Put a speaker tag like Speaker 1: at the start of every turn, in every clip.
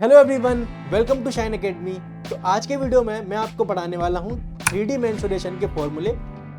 Speaker 1: Hello everyone, welcome to Shine Academy. तो आज के वीडियो में मैं आपको पढ़ाने वाला हूँ 3D मेंसुरेशन के फॉर्मूले।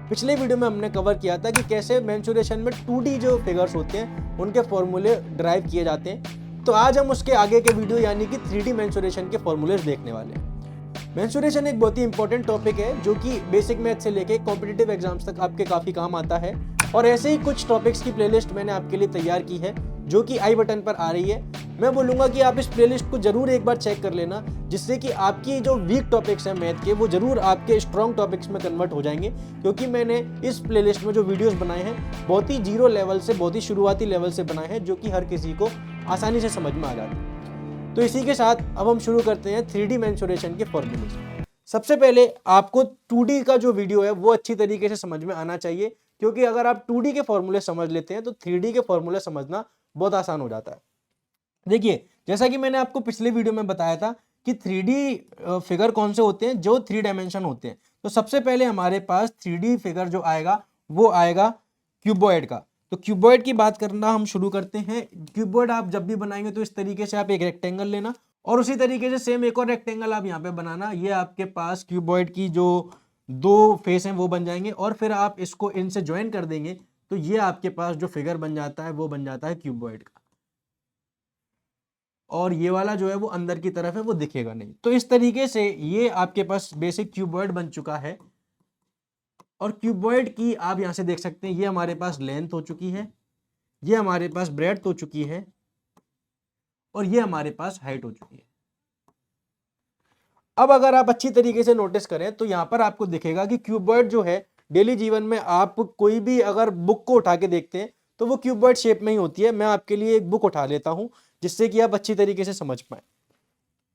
Speaker 1: पिछले वीडियो में हमने कवर किया था कि कैसे मेंसुरेशन में 2D जो फिगर्स होते हैं उनके फॉर्मूले ड्राइव किए जाते हैं। तो आज हम उसके आगे के वीडियो यानी कि 3D मेंसुरेशन के फॉर्मूलेज देखने वाले हैं। मेंसुरेशन एक बहुत ही इंपॉर्टेंट टॉपिक है जो कि बेसिक मैथ से लेके कॉम्पिटिटिव एग्जाम्स तक आपके काफ़ी काम आता है। और ऐसे ही कुछ टॉपिक्स की प्लेलिस्ट मैंने आपके लिए तैयार की है जो कि आई बटन पर आ रही है। मैं बोलूँगा कि आप इस प्लेलिस्ट को जरूर एक बार चेक कर लेना, जिससे कि आपकी जो वीक टॉपिक्स हैं मैथ के वो जरूर आपके स्ट्रॉन्ग टॉपिक्स में कन्वर्ट हो जाएंगे। क्योंकि मैंने इस प्लेलिस्ट में जो वीडियोस बनाए हैं बहुत ही जीरो लेवल से, बहुत ही शुरुआती लेवल से बनाए हैं जो कि हर किसी को आसानी से समझ में आ जाते हैं। तो इसी के साथ अब हम शुरू करते हैं 3D मेंसुरेशन के फॉर्मूले। सबसे पहले आपको 2D का जो वीडियो है वो अच्छी तरीके से समझ में आना चाहिए, क्योंकि अगर आप 2D के फॉर्मूले समझ लेते हैं तो 3D के फॉर्मूले समझना बहुत आसान हो जाता है। देखिए, जैसा कि मैंने आपको पिछले वीडियो में बताया था कि 3D फिगर कौन से होते हैं जो 3 डायमेंशन होते हैं। तो सबसे पहले हमारे पास 3D फिगर जो आएगा वो आएगा क्यूबॉइड का। तो क्यूबॉइड की बात करना हम शुरू करते हैं। क्यूबॉइड आप जब भी बनाएंगे तो इस तरीके से आप एक रेक्टेंगल लेना और उसी तरीके से सेम एक और रेक्टेंगल आप यहाँ पे बनाना। ये आपके पास क्यूबॉइड की जो दो फेस हैं वो बन जाएंगे और फिर आप इसको इनसे ज्वाइन कर देंगे तो ये आपके पास जो फिगर बन जाता है वो बन जाता है क्यूबॉइड का। और ये वाला जो है वो अंदर की तरफ है, वो दिखेगा नहीं। तो इस तरीके से ये आपके पास बेसिक क्यूबॉइड बन चुका है। और क्यूबॉइड की आप यहां से देख सकते हैं ये हमारे पास लेंथ हो चुकी है, ये हमारे पास ब्रेड्थ हो चुकी है और ये हमारे पास हाइट हो चुकी है। अब अगर आप अच्छी तरीके से नोटिस करें तो यहां पर आपको दिखेगा कि क्यूबॉइड जो है डेली जीवन में आप कोई भी अगर बुक को उठा के देखते हैं तो वो क्यूबॉइड शेप में ही होती है। मैं आपके लिए एक बुक उठा लेता हूं जिससे कि आप अच्छी तरीके से समझ पाए।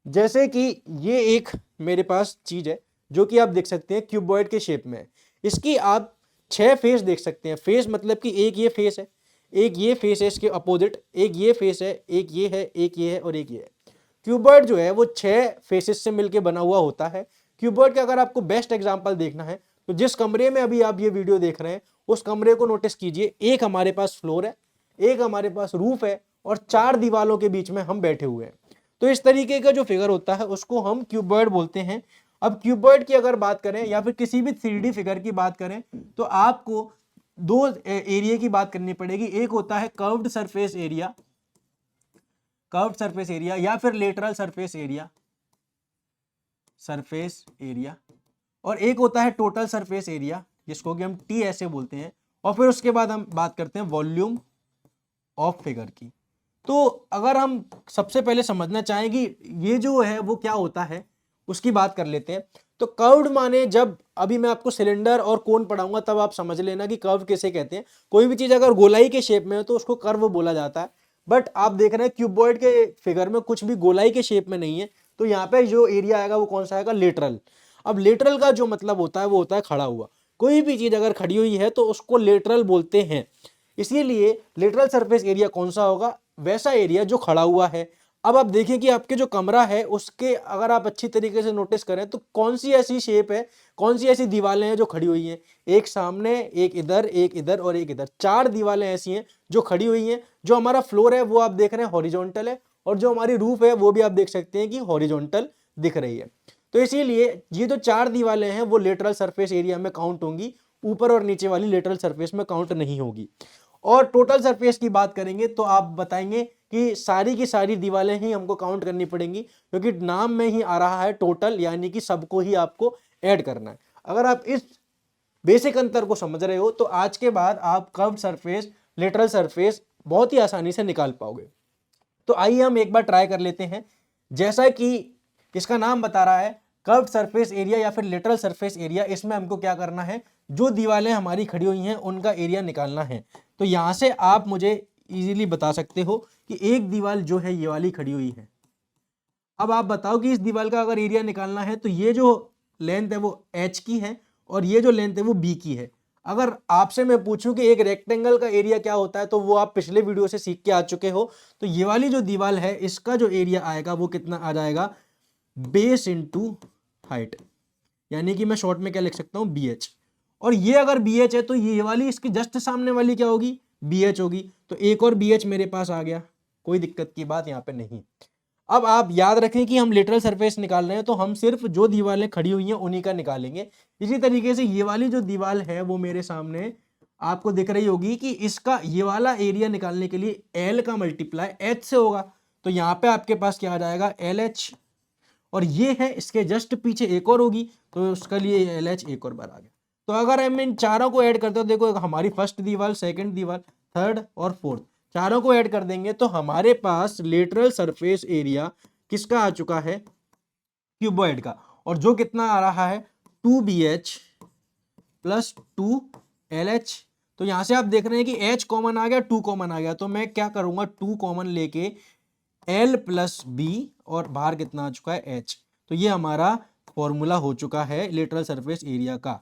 Speaker 1: जैसे कि ये एक मेरे पास चीज है जो कि आप देख सकते हैं क्यूबॉइड के शेप में है। इसकी आप 6 फेस देख सकते हैं। फेस मतलब कि एक ये फेस है, एक ये फेस है इसके अपोजिट, एक ये फेस है, एक ये है, एक ये है और एक ये है। क्यूबॉइड जो है वो 6 फेसेस से मिलकर बना हुआ होता है। क्यूबॉइड का अगर आपको बेस्ट एग्जांपल देखना है तो जिस कमरे में अभी आप ये वीडियो देख रहे हैं उस कमरे को नोटिस कीजिए। एक हमारे पास फ्लोर है, एक हमारे पास रूफ है और 4 दीवारों के बीच में हम बैठे हुए हैं। तो इस तरीके का जो फिगर होता है उसको हम क्यूबॉइड बोलते हैं। अब क्यूबॉइड की अगर बात करें या फिर किसी भी 3D फिगर की बात करें तो आपको दो एरिया की बात करनी पड़ेगी। एक होता है curved surface area, curved surface area या फिर lateral surface area, surface area, और एक होता है टोटल सरफेस एरिया जिसको कि हम टी ऐसे बोलते हैं। और फिर उसके बाद हम बात करते हैं वॉल्यूम ऑफ फिगर की। तो अगर हम सबसे पहले समझना चाहें कि ये जो है वो क्या होता है उसकी बात कर लेते हैं। तो कर्व्ड माने, जब अभी मैं आपको सिलेंडर और कोन पढ़ाऊंगा तब आप समझ लेना कि कर्व किसे कहते हैं। कोई भी चीज अगर गोलाई के शेप में है तो उसको कर्व बोला जाता है। बट आप देख रहे हैं क्यूबॉइड के फिगर में कुछ भी गोलाई के शेप में नहीं है। तो यहाँ पे जो एरिया आएगा वो कौन सा आएगा? लेटरल। अब लेटरल का जो मतलब होता है वो होता है खड़ा हुआ। कोई भी चीज अगर खड़ी हुई है तो उसको लेटरल बोलते हैं। इसीलिए लेटरल सरफेस एरिया कौन सा होगा? वैसा एरिया जो खड़ा हुआ है। अब आप देखें कि आपके जो कमरा है उसके अगर आप अच्छी तरीके से नोटिस करें तो कौन सी ऐसी शेप है, कौन सी ऐसी दीवारें हैं जो खड़ी हुई हैं? एक सामने, एक इधर और एक इधर। 4 दीवारें ऐसी हैं जो खड़ी हुई हैं। जो हमारा फ्लोर है वो आप देख रहे हैं हॉरिजॉन्टल है और जो हमारी रूफ है वो भी आप देख सकते हैं कि हॉरिजॉन्टल दिख रही है। तो इसीलिए ये जो 4 दीवारें हैं वो लेटरल सरफेस एरिया में काउंट होंगी, ऊपर और नीचे वाली लेटरल सरफेस में काउंट नहीं होगी। और टोटल सरफेस की बात करेंगे तो आप बताएंगे कि सारी की सारी दीवारें ही हमको काउंट करनी पड़ेंगी, क्योंकि नाम में ही आ रहा है टोटल, यानी कि सबको ही आपको ऐड करना है। अगर आप इस बेसिक अंतर को समझ रहे हो तो आज के बाद आप कर्व सरफेस, लेटरल सरफेस बहुत ही आसानी से निकाल पाओगे। तो आइए हम एक बार ट्राई कर लेते हैं। जैसा कि इसका नाम बता रहा है कर्व सरफेस एरिया या फिर लेटरल सरफेस एरिया, इसमें हमको क्या करना है? जो दीवारें हमारी खड़ी हुई हैं उनका एरिया निकालना है। तो यहां से आप मुझे इजीली बता सकते हो कि एक दीवार जो है ये वाली खड़ी हुई है। अब आप बताओ कि इस दीवार का अगर एरिया निकालना है तो ये जो लेंथ है वो h की है और ये जो लेंथ है वो b की है। अगर आपसे मैं पूछूं कि एक रेक्टेंगल का एरिया क्या होता है तो वो आप पिछले वीडियो से सीख के आ चुके हो। तो ये वाली जो दीवार है इसका जो एरिया आएगा वो कितना आ जाएगा? बेस इंटू हाइट, यानी कि मैं शॉर्ट में क्या लिख सकता हूं? BH। और ये अगर BH है तो ये वाली इसके जस्ट सामने वाली क्या होगी? BH होगी। तो एक और BH मेरे पास आ गया, कोई दिक्कत की बात यहाँ पे नहीं। अब आप याद रखें कि हम लेटरल सरफेस निकाल रहे हैं तो हम सिर्फ जो दीवारें खड़ी हुई हैं उन्हीं का निकालेंगे। इसी तरीके से ये वाली जो दीवार है वो मेरे सामने आपको दिख रही होगी कि इसका ये वाला एरिया निकालने के लिए एल का मल्टीप्लाई एच से होगा। तो यहाँ पे आपके पास क्या आ जाएगा, एल एच, और ये है इसके जस्ट पीछे एक और होगी तो उसका लिए एल एच एक और बार आ गया। तो अगर हम इन चारों को ऐड करते हो, देखो हमारी फर्स्ट दीवार, सेकंड दीवार, थर्ड और फोर्थ, चारों को ऐड कर देंगे तो हमारे पास लेटरल सरफेस एरिया किसका आ चुका है, क्यूबॉइड का। और जो कितना आ रहा है, 2BH प्लस 2LH। तो यहां से आप देख रहे हैं कि H कॉमन आ गया, 2 कॉमन आ गया, तो मैं क्या करूंगा, 2 कॉमन लेके L प्लस बी, और बाहर कितना आ चुका है, H। तो ये हमारा फॉर्मूला हो चुका है लेटरल सरफेस एरिया का,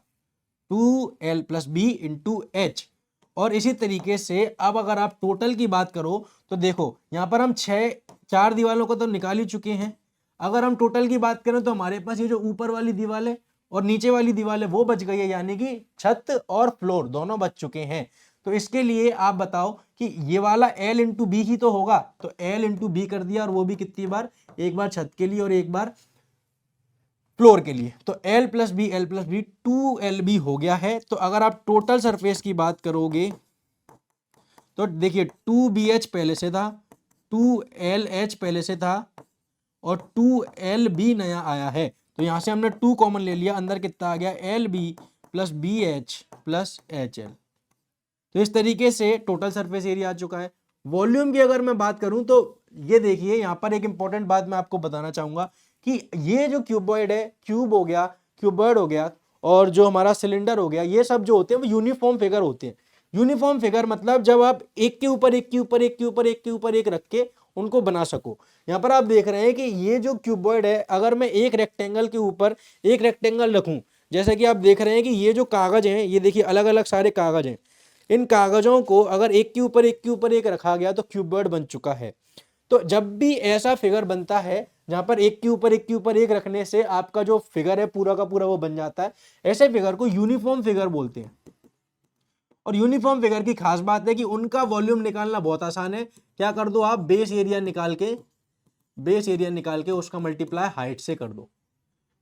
Speaker 1: 2L plus B into H. और इसी तरीके से अब अगर आप टोटल की बात करो तो देखो यहाँ पर हम चार दीवारों को तो निकाल ही चुके हैं। अगर हम टोटल की बात करें तो हमारे पास ये जो ऊपर वाली दीवार है और नीचे वाली दीवार है वो बच गई है, यानी कि छत और फ्लोर दोनों बच चुके हैं। तो इसके लिए आप बताओ कि ये वाला L इंटू बी ही तो होगा, तो L इंटू बी कर दिया, और वो भी कितनी बार, एक बार छत के लिए और एक बार फ्लोर के लिए। तो L प्लस बी 2LB हो गया है। तो अगर आप टोटल सरफेस की बात करोगे तो देखिए 2BH पहले से था, 2LH पहले से था, और 2LB नया आया है। तो यहां से हमने 2 कॉमन ले लिया, अंदर कितना आ गया, LB plus BH plus HL। तो इस तरीके से टोटल सरफेस एरिया आ चुका है। वॉल्यूम की अगर मैं बात करूं तो ये देखिए, यहां पर एक इंपॉर्टेंट बात मैं आपको बताना चाहूंगा कि ये जो क्यूबॉइड है, क्यूब हो गया, क्यूबॉइड हो गया, और जो हमारा सिलेंडर हो गया, ये सब जो होते हैं वो यूनिफॉर्म फिगर होते हैं। यूनिफॉर्म फिगर मतलब जब आप एक के ऊपर एक के ऊपर एक के ऊपर एक के ऊपर एक रख के उनको बना सको। यहाँ पर आप देख रहे हैं कि ये जो क्यूबॉइड है, अगर मैं एक रेक्टेंगल के ऊपर एक रेक्टेंगल रखूं, जैसे कि आप देख रहे हैं कि ये जो कागज हैं, ये देखिए अलग अलग सारे कागज हैं, इन कागजों को अगर एक के ऊपर एक के ऊपर एक रखा गया तो क्यूबॉइड बन चुका है। तो जब भी ऐसा फिगर बनता है जहां पर एक के ऊपर एक के ऊपर एक रखने से आपका जो फिगर है पूरा का पूरा वो बन जाता है, ऐसे फिगर को यूनिफॉर्म फिगर बोलते हैं। और यूनिफॉर्म फिगर की खास बात है कि उनका वॉल्यूम निकालना बहुत आसान है। क्या कर दो आप, बेस एरिया निकाल के उसका मल्टीप्लाई हाइट से कर दो।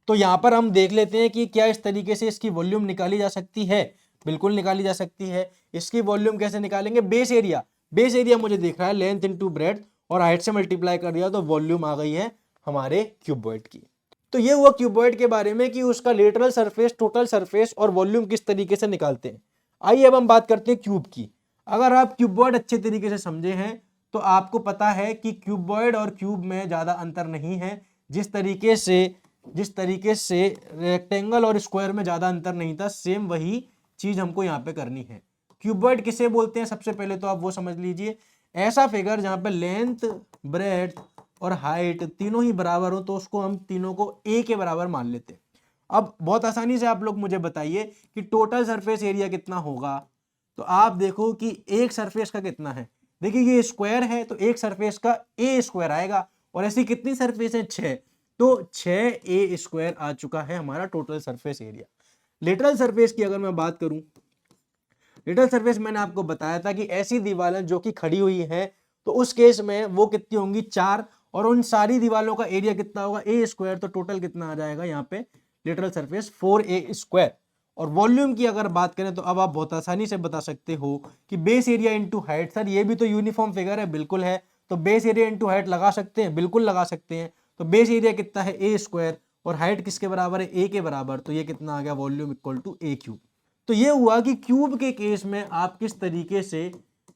Speaker 1: तो यहां पर हम देख लेते हैं कि क्या इस तरीके से इसकी वॉल्यूम निकाली जा सकती है। बिल्कुल निकाली जा सकती है। इसकी वॉल्यूम कैसे निकालेंगे, बेस एरिया मुझे देख रहा है लेंथ इनटू ब्रेड्थ, और हाइट से मल्टीप्लाई कर दिया तो वॉल्यूम आ गई है हमारे क्यूबॉइड की। तो ये हुआ क्यूबॉइड के बारे में कि उसका लेटरल सरफेस, टोटल सरफेस और वॉल्यूम किस तरीके से निकालते हैं। आइए अब हम बात करते हैं क्यूब की। अगर आप क्यूबॉइड अच्छे तरीके से समझे हैं तो आपको पता है कि क्यूबॉइड और क्यूब में ज्यादा अंतर नहीं है। जिस तरीके से रेक्टेंगल और स्क्वायर में ज्यादा अंतर नहीं था, सेम वही चीज हमको यहाँ पे करनी है। क्यूबॉइड किसे बोलते हैं, सबसे पहले तो आप वो समझ लीजिए, ऐसा फिगर जहां पे लेंथ, ब्रेड्थ और हाइट तीनों ही बराबर हो तो उसको हम तीनों को ए के बराबर मान लेते हैं। अब बहुत आसानी से आप लोग मुझे बताइए कि टोटल सरफेस एरिया कितना होगा। तो आप देखो कि एक सरफेस का कितना है, देखिए ये स्क्वायर है तो एक सरफेस का ए स्क्वायर आएगा, और ऐसी कितनी सरफेस है, 6, तो 6A स्क्वायर आ चुका है हमारा total surface area. Lateral surface की अगर मैं बात करूं, लेटरल सरफेस मैंने आपको बताया था कि ऐसी दीवारें जो कि खड़ी हुई हैं तो उस केस में वो कितनी होंगी, 4, और उन सारी दीवारों का एरिया कितना होगा, ए स्क्वायर। तो टोटल कितना आ जाएगा यहाँ पे लेटरल सरफेस, 4A स्क्वायर। और वॉल्यूम की अगर बात करें तो अब आप बहुत आसानी से बता सकते हो कि base area into height. Sir ये भी तो यूनिफॉर्म फिगर है, बिल्कुल है। तो बेस एरिया इंटू हाइट लगा सकते हैं, बिल्कुल लगा सकते हैं। तो बेस एरिया कितना है, ए स्क्वायर, और हाइट किसके बराबर है, ए के बराबर। तो ये कितना आ गया, volume equal to A cube. तो ये हुआ कि क्यूब के केस में आप किस तरीके से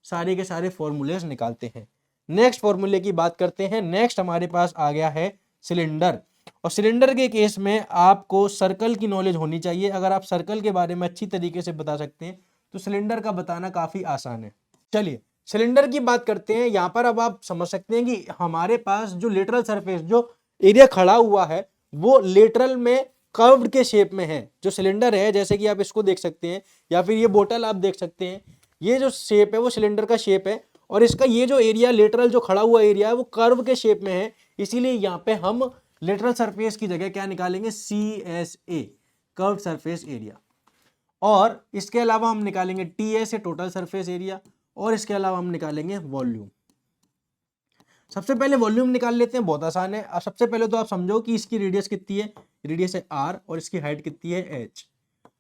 Speaker 1: सारे के सारे फॉर्मूलेस निकालते हैं। नेक्स्ट फॉर्मूले की बात करते हैं। नेक्स्ट हमारे पास आ गया है सिलेंडर। और सिलेंडर के केस में आपको सर्कल की नॉलेज होनी चाहिए। अगर आप सर्कल के बारे में अच्छी तरीके से बता सकते हैं तो सिलेंडर का बताना काफी आसान है। चलिए सिलेंडर की बात करते हैं। यहां पर अब आप समझ सकते हैं कि हमारे पास जो लेटरल सरफेस, जो एरिया खड़ा हुआ है, वो लेटरल में कर्व्ड के शेप में है। जो सिलेंडर है, जैसे कि आप इसको देख सकते हैं, या फिर ये बोतल आप देख सकते हैं, ये जो शेप है वो सिलेंडर का शेप है, और इसका ये जो एरिया लेटरल जो खड़ा हुआ एरिया है वो कर्व के शेप में है। इसीलिए यहाँ पे हम लेटरल सरफेस की जगह क्या निकालेंगे, CSA, कर्व्ड सरफेस एरिया। और इसके अलावा हम निकालेंगे TA से टोटल सरफेस एरिया, और इसके अलावा हम निकालेंगे वॉल्यूम। सबसे पहले वॉल्यूम निकाल लेते हैं, बहुत आसान है। अब सबसे पहले तो आप समझो कि इसकी रेडियस कितनी है, रेडियस है r और इसकी हाइट कितनी है h।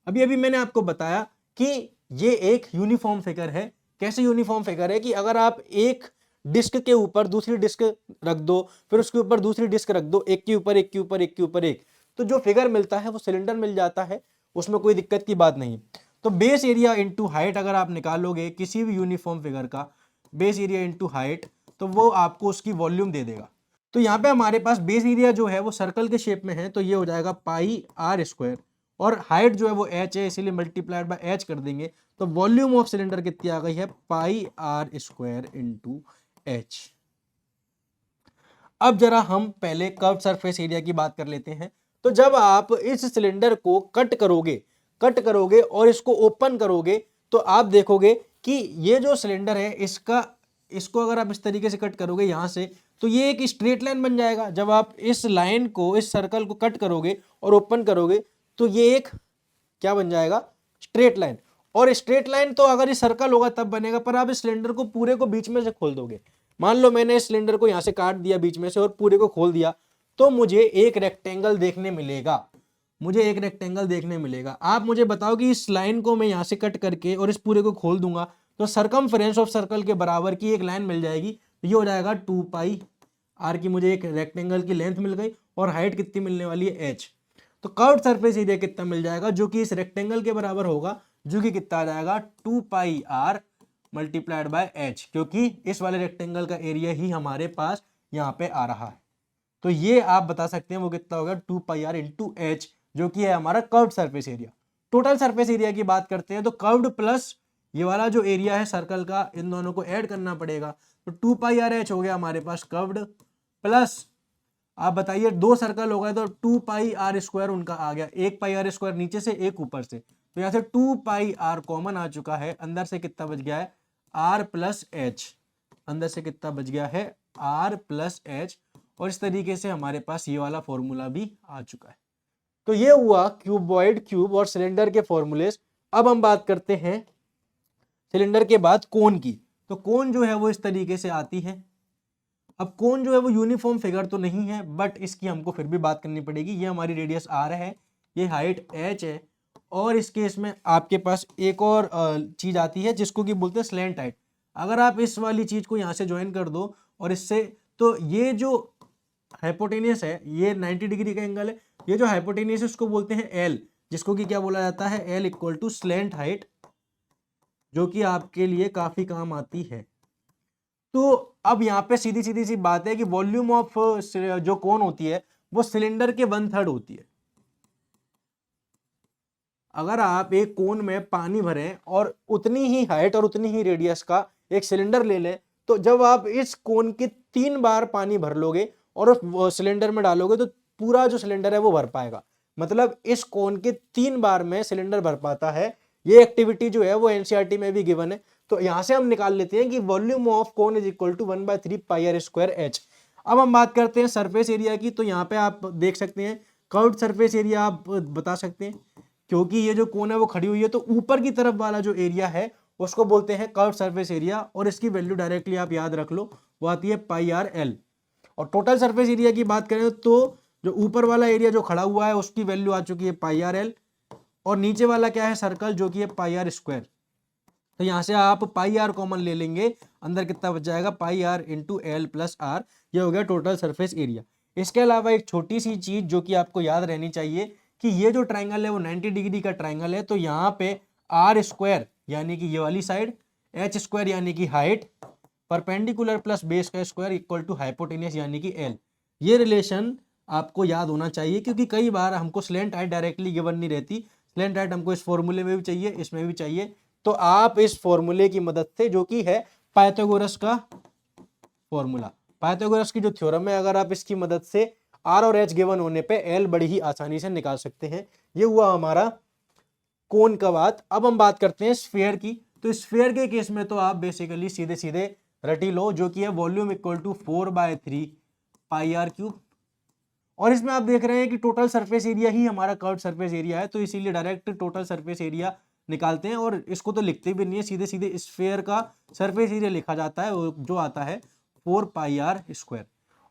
Speaker 1: अभी अभी मैंने आपको बताया कि ये एक यूनिफॉर्म फिगर है। कैसे यूनिफॉर्म फिगर है कि अगर आप एक डिस्क के ऊपर दूसरी डिस्क रख दो, फिर उसके ऊपर दूसरी डिस्क रख दो, एक के ऊपर एक के ऊपर एक के ऊपर एक, तो जो फिगर मिलता है वो सिलेंडर मिल जाता है, उसमें कोई दिक्कत की बात नहीं। तो बेस एरिया इंटू हाइट अगर आप निकालोगे किसी भी यूनिफॉर्म फिगर का, बेस एरिया इंटू हाइट, तो वो आपको उसकी वॉल्यूम दे देगा। तो यहाँ पे हमारे पास बेस एरिया जो है वो सर्कल के शेप में है, तो ये हो जाएगा पाई आर स्क्वायर, और हाइट जो है वो h है, इसीलिए मल्टीप्लाइड बाय h कर देंगे। तो वॉल्यूम ऑफ सिलेंडर कितनी आ गई है, पाई आर स्क्वायर इंटू एच। अब जरा हम पहले कर्व सरफेस एरिया की बात कर लेते हैं। तो जब आप इस सिलेंडर को कट करोगे और इसको ओपन करोगे, तो आप देखोगे कि ये जो सिलेंडर है इसको अगर आप इस तरीके से कट करोगे यहां से, तो ये एक स्ट्रेट लाइन बन जाएगा। जब आप इस लाइन को, इस सर्कल को कट करोगे और ओपन करोगे, तो ये एक क्या बन जाएगा, स्ट्रेट लाइन। और स्ट्रेट लाइन तो अगर ये सर्कल होगा तब बनेगा, पर आप इस सिलेंडर को पूरे को बीच में से खोल दोगे। मान लो मैंने इस सिलेंडर को यहां से काट दिया बीच में से और पूरे को खोल दिया, तो मुझे एक रेक्टेंगल देखने मिलेगा, आप मुझे बताओ कि इस लाइन को मैं यहां से कट करके और इस पूरे को खोल दूंगा, तो सरकमफ्रेंस ऑफ सर्कल के बराबर की एक लाइन मिल जाएगी। तो ये हो जाएगा 2 पाई आर की, मुझे एक रेक्टेंगल की लेंथ मिल गई, और हाइट कितनी मिलने वाली है, h। तो कर्व्ड सरफेस एरिया कितना मिल जाएगा, जो कि इस रेक्टेंगल के बराबर होगा, जो कि कितना आ जाएगा 2 पाई आर मल्टीप्लाइड बाय h, क्योंकि इस वाले रेक्टेंगल का एरिया ही हमारे पास यहाँ पे आ रहा है। तो ये आप बता सकते हैं वो कितना होगा, 2 पाई आर इंटू एच, जो कि है हमारा curved surface area. Total surface area की बात करते हैं तो कर्व्ड प्लस ये वाला जो एरिया है सर्कल का, इन दोनों को ऐड करना पड़ेगा। तो 2 पाई आर एच हो गया हमारे पास कर्व्ड, प्लस आप बताइए दो सर्कल हो गए तो 2 पाई आर स्क्वायर उनका आ गया, एक पाई आर स्क्वायर नीचे से एक ऊपर से, तो यहाँ से 2 पाई आर कॉमन आ चुका है, अंदर से कितना बच गया है आर प्लस एच, अंदर से कितना बच गया है आर प्लस एच। और इस तरीके से हमारे पास ये वाला फॉर्मूला भी आ चुका है। तो ये हुआ क्यूबॉइड, क्यूब और सिलेंडर के फॉर्मूलेस। अब हम बात करते हैं सिलेंडर के बाद कोन की। तो कोन जो है वो इस तरीके से आती है। अब कोन जो है वो यूनिफॉर्म फिगर तो नहीं है, बट इसकी हमको फिर भी बात करनी पड़ेगी। ये हमारी रेडियस आर है, ये हाइट एच है, और इस केस में आपके पास एक और चीज आती है जिसको कि बोलते हैं स्लैंट हाइट। अगर आप इस वाली चीज को यहाँ से ज्वाइन कर दो और इससे, तो ये जो हाइपोटेनियस है ये 90 डिग्री का एंगल है, ये जो हाइपोटेनियस है उसको बोलते हैं एल, जिसको कि क्या बोला जाता है, L equal to slant height, जो कि आपके लिए काफी काम आती है। तो अब यहाँ पे सीधी सीधी सी बात है कि वॉल्यूम ऑफ जो कोन होती है वो सिलेंडर के 1/3 होती है। अगर आप एक कोन में पानी भरें और उतनी ही हाइट और उतनी ही रेडियस का एक सिलेंडर ले लें, तो जब आप इस कोन के 3 बार पानी भर लोगे और उस सिलेंडर में डालोगे, तो पूरा जो सिलेंडर है वो भर पाएगा। मतलब इस कोन के 3 बार में सिलेंडर भर पाता है। ये एक्टिविटी जो है वो एनसीईआरटी में भी गिवन है। तो यहां से हम निकाल लेते हैं कि volume of cone is equal to 1/3 pi R square H. अब हम बात करते हैं सरफेस एरिया की। तो यहाँ पे आप देख सकते हैं कर्व्ड सरफेस एरिया आप बता सकते हैं, क्योंकि ये जो कोन है वो खड़ी हुई है, तो ऊपर की तरफ वाला जो एरिया है उसको बोलते हैं कर्व्ड सरफेस एरिया, और इसकी वैल्यू डायरेक्टली आप याद रख लो, वो आती है पाई आर एल। और टोटल सरफेस एरिया की बात करें तो जो ऊपर वाला एरिया जो खड़ा हुआ है उसकी वैल्यू आ चुकी है पाई आर एल, और नीचे वाला क्या है सर्कल, जो कि है पाई आर स्क्वायर। तो यहां से आप पाई आर कॉमन ले लेंगे, अंदर कितना बच जाएगा pi R into L plus R, ये हो गया टोटल सरफेस एरिया। इसके अलावा एक छोटी सी चीज जो कि आपको याद रहनी चाहिए कि ये जो ट्राइंगल है वो 90 डिग्री का ट्राइंगल है, तो यहाँ पे आर स्क्वायर यानी कि ये वाली साइड, एच स्क्वायर यानी कि हाइट, परपेंडिकुलर प्लस बेस का स्क्वायर इक्वल टू हाइपोटेनियस यानी कि एल। ये रिलेशन आपको याद होना चाहिए, क्योंकि कई बार हमको स्लैंट हाइट डायरेक्टली गिवन नहीं रहती। स्लैंट हाइट हमको इस फॉर्मूले में भी चाहिए, इसमें भी चाहिए। तो आप इस फॉर्मूले की मदद से, जो कि है पाइथागोरस का फॉर्मूला, पाइथागोरस की जो थ्योरम है, अगर आप इसकी मदद से आर और एच गिवन होने पे एल बड़ी ही आसानी से निकाल सकते हैं। ये हुआ हमारा कोन का बात। अब हम बात करते हैं स्फीयर की। तो स्फीयर के केस में तो आप बेसिकली सीधे सीधे रटी लो, जो कि है volume equal to 4/3 pi R cube. और इसमें आप देख रहे हैं कि टोटल सरफेस एरिया ही हमारा कर्व्ड सरफेस एरिया है, तो इसीलिए डायरेक्ट टोटल सरफेस एरिया निकालते हैं, और इसको तो लिखते भी नहीं है, सीधे सीधे स्फीयर का सरफेस एरिया लिखा जाता है, जो आता है 4 पाई आर स्क्वायर।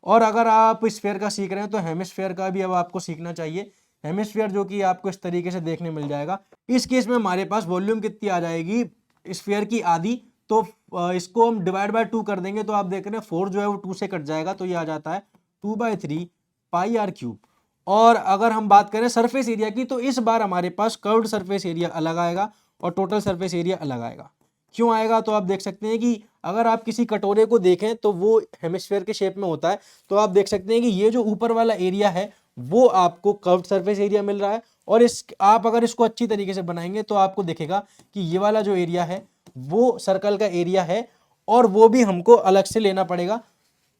Speaker 1: और अगर आप स्फीयर का सीख रहे हैं तो हेमिस्फीयर का भी अब आपको सीखना चाहिए। हेमिस्फीयर जो कि आपको इस तरीके से देखने मिल जाएगा। इस केस में हमारे पास वॉल्यूम कितनी आ जाएगी स्फीयर की, आधी। तो इसको हम डिवाइड बाय 2 कर देंगे तो आप देख रहे हैं 4 जो है वो 2 से कट जाएगा, तो ये आ जाता है 2/3 पाई आर क्यूब। और अगर हम बात करें सरफेस एरिया की, तो इस बार हमारे पास कर्व्ड सरफेस एरिया अलग आएगा और टोटल सरफेस एरिया अलग आएगा। क्यों आएगा? तो आप देख सकते हैं कि अगर आप किसी कटोरे को देखें तो वो हेमिस्फीयर के शेप में होता है, तो आप देख सकते हैं कि ये जो ऊपर वाला एरिया है वो आपको कर्व्ड सरफेस एरिया मिल रहा है। और इस आप अगर इसको अच्छी तरीके से बनाएंगे तो आपको दिखेगा कि ये वाला जो एरिया है वो सर्कल का एरिया है, और वो भी हमको अलग से लेना पड़ेगा,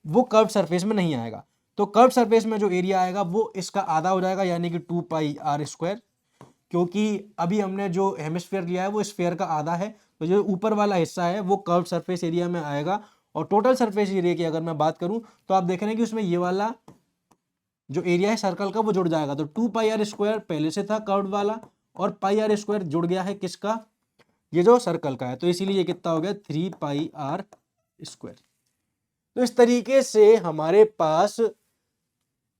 Speaker 1: वो कर्व्ड सरफेस में नहीं आएगा। तो कर्व्ड सरफेस में जो एरिया आएगा वो इसका आधा हो जाएगा, यानी कि 2 पाई आर स्क्वायर, क्योंकि अभी हमने जो हेमिस्फीयर लिया है वो स्फीयर का आधा है। तो जो ऊपर वाला हिस्सा है वो कर्व्ड सरफेस एरिया में आएगा। और टोटल सरफेस एरिया की अगर मैं बात करूं तो आप देख रहे हैं कि उसमें ये वाला जो एरिया है सर्कल का वो जुड़ जाएगा। तो 2 पाई आर स्क्वायर पहले से था कर्व्ड वाला, और पाई आर स्क्वायर जुड़ गया है किसका? ये जो सर्कल का है। तो इसीलिए ये कितना हो गया 3 पाई आर स्क्वायर। तो इस तरीके से हमारे पास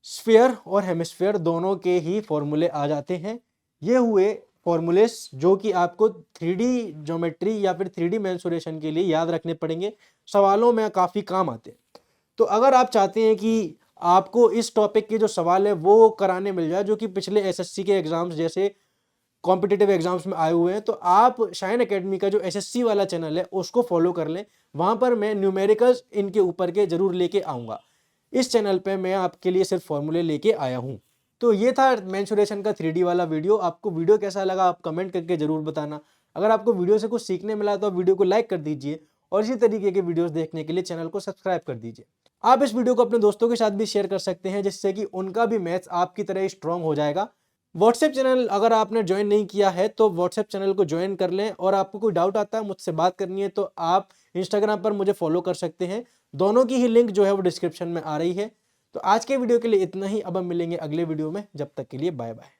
Speaker 1: स्फीयर और हेमिस्फीयर दोनों के ही फॉर्मूले आ जाते हैं। ये हुए फॉर्मूले जो कि आपको 3D ज्योमेट्री या फिर 3D मेंसुरेशन के लिए याद रखने पड़ेंगे, सवालों में काफ़ी काम आते हैं। तो अगर आप चाहते हैं कि आपको इस टॉपिक के जो सवाल है वो कराने मिल जाए, जो कि पिछले एसएससी के एग्जाम्स जैसे कॉम्पिटिटिव एग्जाम्स में आए हुए हैं, तो आप शाइन एकेडमी का जो एसएससी वाला चैनल है उसको फॉलो कर लें। वहाँ पर मैं न्यूमेरिकल्स इनके ऊपर के जरूर लेके आऊँगा। इस चैनल पे मैं आपके लिए सिर्फ फॉर्मूले लेके आया हूँ। तो ये था मेंसुरेशन का 3D वाला वीडियो। आपको वीडियो कैसा लगा आप कमेंट करके जरूर बताना। अगर आपको वीडियो से कुछ सीखने मिला तो वीडियो को लाइक कर दीजिए, और इसी तरीके के वीडियोस देखने के लिए चैनल को सब्सक्राइब कर दीजिए। आप इस वीडियो को अपने दोस्तों के साथ भी शेयर कर सकते हैं, जिससे कि उनका भी मैथ्स आपकी तरह ही स्ट्रांग हो जाएगा। व्हाट्सएप चैनल अगर आपने ज्वाइन नहीं किया है तो व्हाट्सएप चैनल को ज्वाइन कर लें, और आपको कोई डाउट आता है मुझसे बात करनी है तो आप इंस्टाग्राम पर मुझे फॉलो कर सकते हैं। दोनों की ही लिंक जो है वो डिस्क्रिप्शन में आ रही है। तो आज के वीडियो के लिए इतना ही। अब हम मिलेंगे अगले वीडियो में, जब तक के लिए बाय बाय।